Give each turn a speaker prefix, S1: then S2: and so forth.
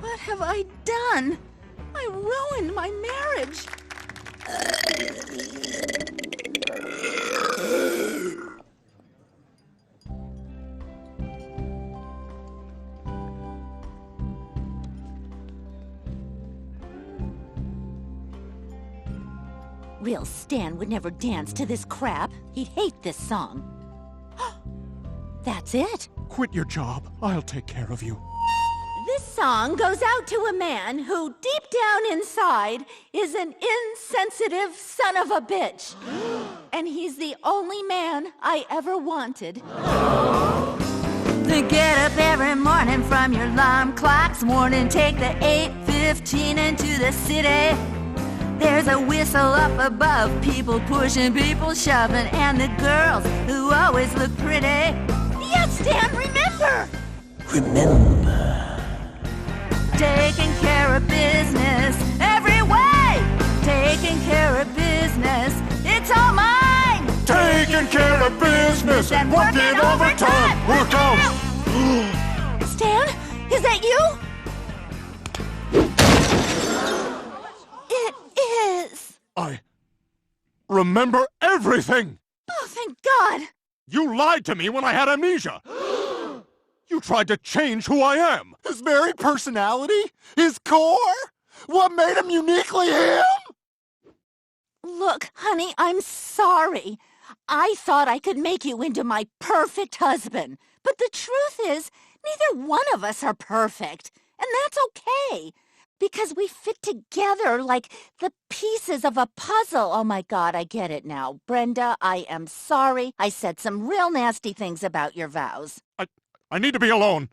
S1: What have I done? I ruined my marriage. Real Stan would never dance to this crap. He'd hate this song. That's it.
S2: Quit your job. I'll take care of you.
S1: This song goes out to a man who, deep down inside, is an insensitive son of a bitch. And he's the only man I ever wanted. To get up every morning from your alarm clock's warning, take the 8:15 into the city. There's a whistle up above, people pushing, people shoving, and the girls who always look pretty. Yes, Dan, remember!
S3: Remember.
S1: Taking care of business every way. Taking care of business, it's all mine.
S2: Taking care of business and working overtime. Work out.
S1: Stan, is that you? It is.
S2: I remember everything.
S1: Oh, thank God.
S2: You lied to me when I had amnesia. You tried to change who I am.
S3: His very personality? His core? What made him uniquely him?
S1: Look, honey, I'm sorry. I thought I could make you into my perfect husband. But the truth is, neither one of us are perfect. And that's okay. Because we fit together like the pieces of a puzzle. Oh, my God, I get it now. Brenda, I am sorry. I said some real nasty things about your vows.
S2: I need to be alone.